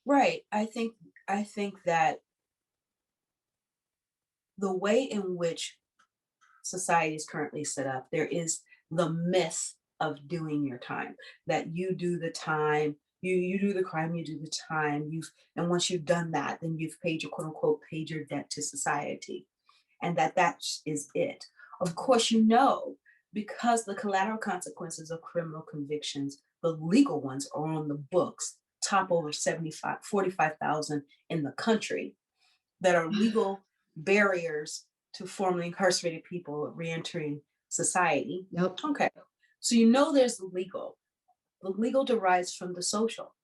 Right. I think that the way in which society is currently set up, there is the myth of doing your time, that you do the time, you do the crime, you do the time, and once you've done that, then you've paid your quote unquote paid your debt to society. And that is it. Of course, because the collateral consequences of criminal convictions, the legal ones are on the books, top over 45,000 in the country, that are legal barriers to formerly incarcerated people reentering society. Yep. Okay. So there's the legal. The legal derives from the social.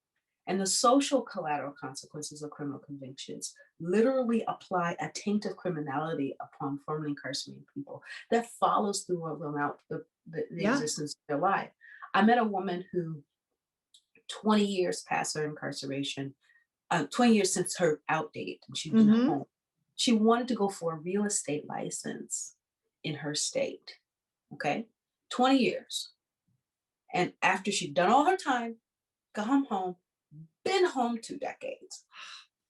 And the social collateral consequences of criminal convictions literally apply a taint of criminality upon formerly incarcerated people that follows throughout the Yeah. existence of their life. I met a woman who 20 years past her incarceration, 20 years since her out date, and she'd been Mm-hmm. home. She wanted to go for a real estate license in her state. Okay. 20 years. And after she'd done all her time, come home, been home 2 decades.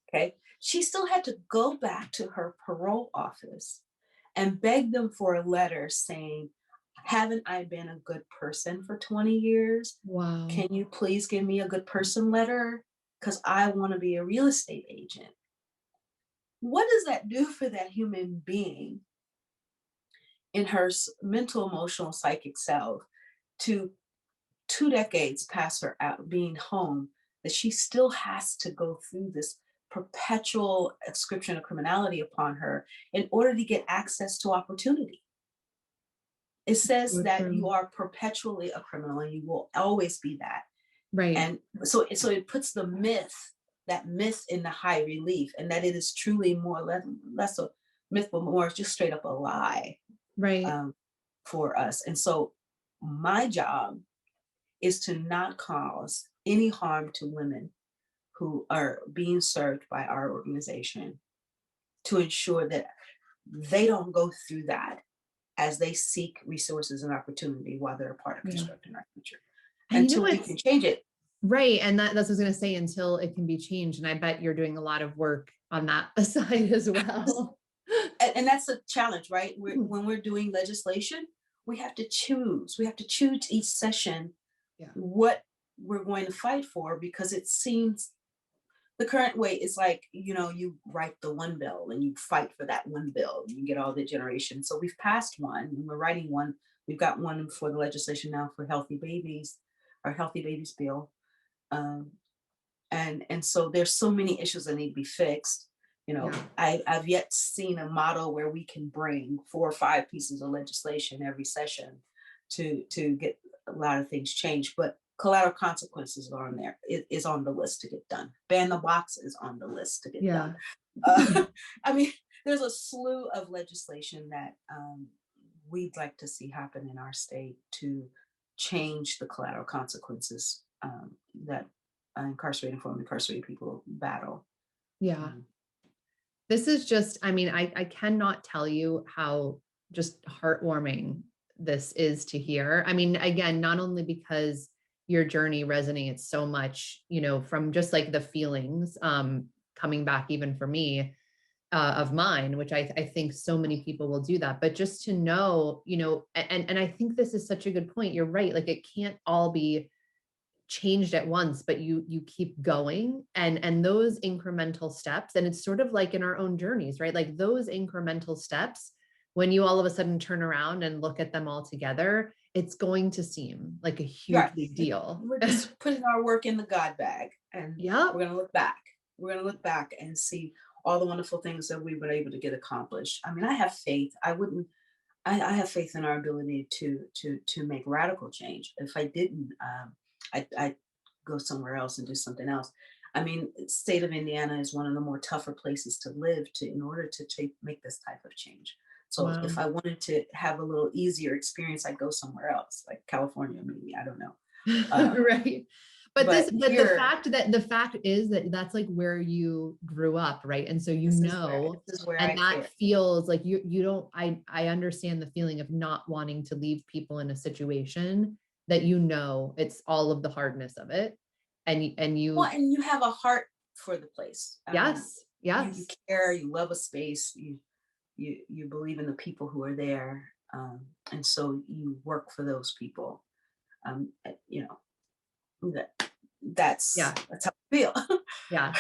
Okay. She still had to go back to her parole office and beg them for a letter saying, haven't I been a good person for 20 years? Wow. Can you please give me a good person letter? Because I want to be a real estate agent. What does that do for that human being in her mental, emotional, psychic self to 2 decades past her out being home, that she still has to go through this perpetual ascription of criminality upon her in order to get access to opportunity? It says So that you true. are perpetually a criminal and you will always be that. Right. And so it puts that myth in the high relief, and that it is truly more less a myth, but more just straight up a lie, Right. for us. And so my job is to not cause any harm to women who are being served by our organization, to ensure that they don't go through that as they seek resources and opportunity while they're a part of Yeah. constructing our future, And until we can change it. right. And that's what I was going to say, until it can be changed. And I bet you're doing a lot of work on that side as well. And that's a challenge, right? When we're doing legislation, we have to choose. We have to choose each session what we're going to fight for, because it seems the current way is like, you write the one bill and you fight for that one bill and you get all the generation. So we've passed one and we're writing one. We've got one for the legislation now for healthy babies, our healthy babies bill. And so there's so many issues that need to be fixed. I've yet seen a model where we can bring 4 or 5 pieces of legislation every session to get a lot of things changed. But collateral consequences are on there. It is on the list to get done. Ban the box is on the list to get done. I mean, there's a slew of legislation that we'd like to see happen in our state to change the collateral consequences that incarcerated and formerly incarcerated people battle. Yeah. This is just, I mean, I cannot tell you how just heartwarming this is to hear. I mean, again, not only because your journey resonates so much, from just like the feelings coming back, even for me, of mine, which I think so many people will do that, but just to know, and I think this is such a good point. You're right. Like, it can't all be changed at once, but you keep going, and those incremental steps, and it's sort of like in our own journeys, right? Like those incremental steps, when you all of a sudden turn around and look at them all together, it's going to seem like a huge big deal. We're just putting our work in the God bag, and yeah, we're going to look back. We're going to look back and see all the wonderful things that we've been able to get accomplished. I mean, I have faith. I have faith in our ability to make radical change. If I didn't, I go somewhere else and do something else. I mean, state of Indiana is one of the more tougher places to live to in order to make this type of change. So if Wow. I wanted to have a little easier experience, I'd go somewhere else, like California, maybe. I don't know. Right. But But the here, fact is that that's like where you grew up, right? And so this is where I and that care. feels like you don't, I understand the feeling of not wanting to leave people in a situation that it's all of the hardness of it. And Well, you, and you have a heart for the place. yes, You yes. care, you love a space, you believe in the people who are there, and so you work for those people. You know that Yeah. that's how I feel. Yeah.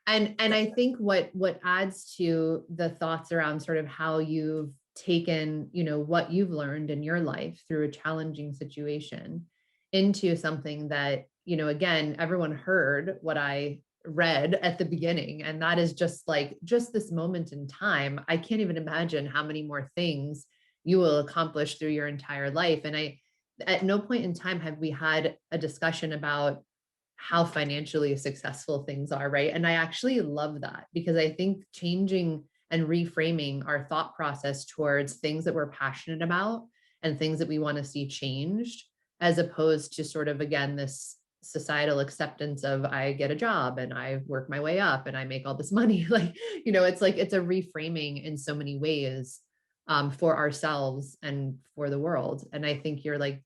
And I think what adds to the thoughts around sort of how you've taken, what you've learned in your life through a challenging situation into something that, again, everyone heard what I read at the beginning. And that is just this moment in time. I can't even imagine how many more things you will accomplish through your entire life. And at no point in time have we had a discussion about how financially successful things are, right? And I actually love that because I think changing and reframing our thought process towards things that we're passionate about and things that we want to see changed, as opposed to sort of, again, this societal acceptance of I get a job and I work my way up and I make all this money. It's a reframing in so many ways, for ourselves and for the world. And I think you're like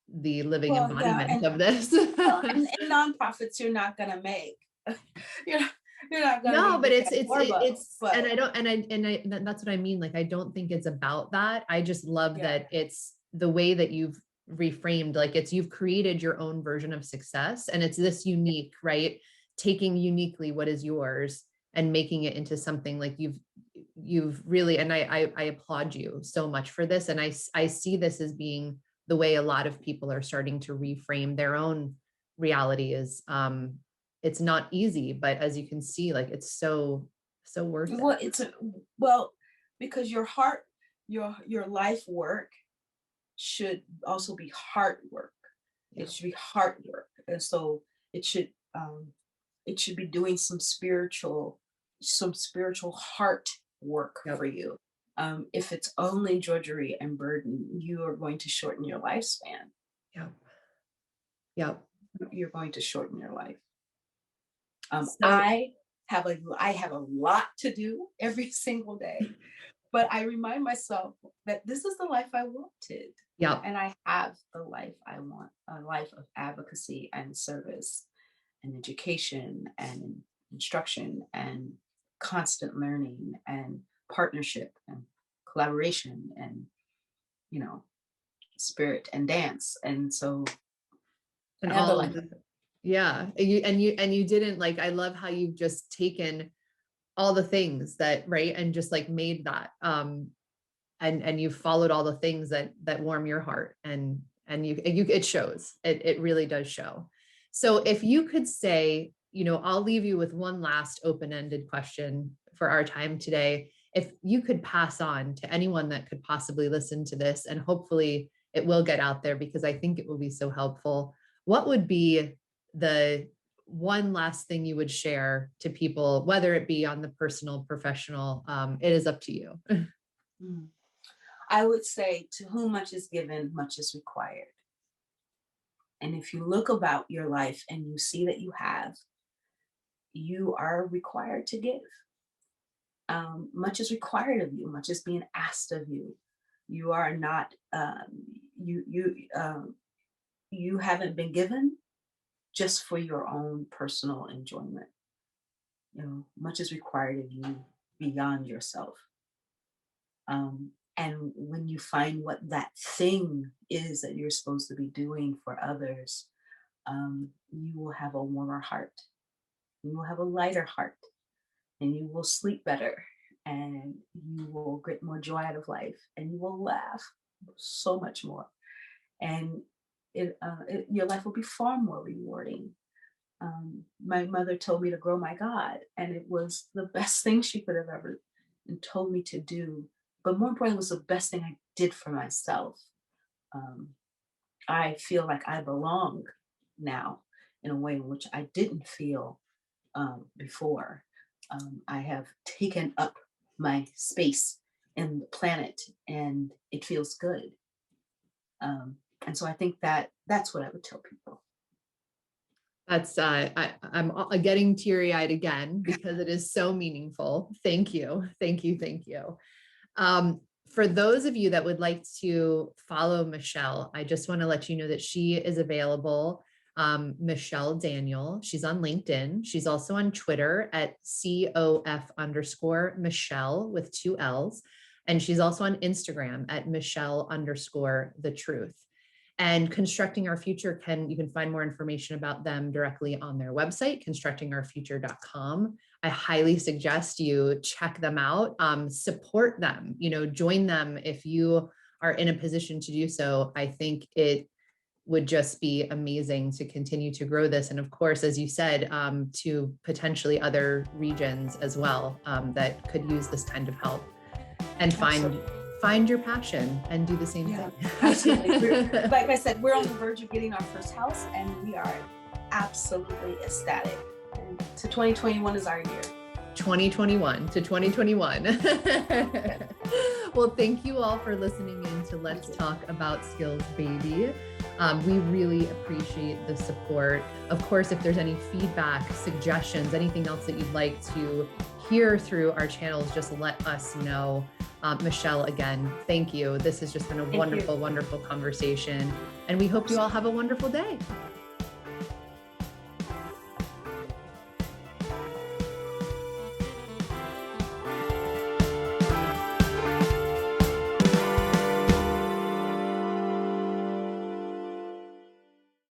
the living Well, yeah, embodiment of this. and nonprofits you're not gonna make. you're not, you're not gonna No, be but making more bucks, and but I don't, and I, that's what I mean. Like, I don't think it's about that. I just love yeah. that it's the way that you've reframed, like you've created your own version of success and it's this unique, right? Taking uniquely what is yours and making it into something like you've really, and I applaud you so much for this. And I see this as being the way a lot of people are starting to reframe their own reality is, it's not easy, but as you can see, like it's so worth it. Well, well, because your heart, your life work should also be heart work. Yeah. It should be heart work, and so it should um, it should be doing some spiritual heart work for Yep. you. If it's only drudgery and burden, you are going to shorten your lifespan. Yep. Yep. You're going to shorten your life. So, I have a lot to do every single day, but I remind myself that this is the life I wanted. yep. And I have the life I want, a life of advocacy and service and education and instruction and constant learning and partnership and collaboration and, you know, spirit and dance. And so And I have the all of life. the, yeah. And you didn't, like, I love how you've just taken all the things that, right. And just like made that, and you followed all the things that warm your heart, and you it shows, it really does show. So if you could say, I'll leave you with one last open-ended question for our time today. If you could pass on to anyone that could possibly listen to this, and hopefully it will get out there because I think it will be so helpful, what would be the one last thing you would share to people, whether it be on the personal, professional, it is up to you. Mm. I would say, to whom much is given, much is required. And if you look about your life and you see that you are required to give. Much is required of you, much is being asked of you. You are not, you haven't been given just for your own personal enjoyment. Much is required of you beyond yourself. And when you find what that thing is that you're supposed to be doing for others, you will have a warmer heart. You will have a lighter heart, and you will sleep better, and you will get more joy out of life, and you will laugh so much more. And your life will be far more rewarding. My mother told me to grow my God, and it was the best thing she could have ever and told me to do but more importantly, it was the best thing I did for myself. I feel like I belong now in a way in which I didn't feel before. I have taken up my space in the planet, and it feels good. And so I think that that's what I would tell people. That's I'm getting teary-eyed again because it is so meaningful. Thank you. Thank you. Thank you. For those of you that would like to follow Michelle, I just want to let you know that she is available. Michelle Daniel. She's on LinkedIn. She's also on Twitter at COF_Michelle with 2 L's. And she's also on Instagram at Michelle_the truth. And Constructing Our Future you can find more information about them directly on their website, constructingourfuture.com. I highly suggest you check them out, support them, join them if you are in a position to do so. I think it would just be amazing to continue to grow this. And of course, as you said, to potentially other regions as well that could use this kind of help and find your passion and do the same thing. Absolutely. Like I said, we're on the verge of getting our first house, and we are absolutely ecstatic. And to 2021 is our year. 2021 to 2021. Well, thank you all for listening in to Let's Talk About Skills, Baby. We really appreciate the support. Of course, if there's any feedback, suggestions, anything else that you'd like to hear through our channels, just let us know. Michelle, again, thank you. This has just been a wonderful, wonderful conversation. And we hope you all have a wonderful day.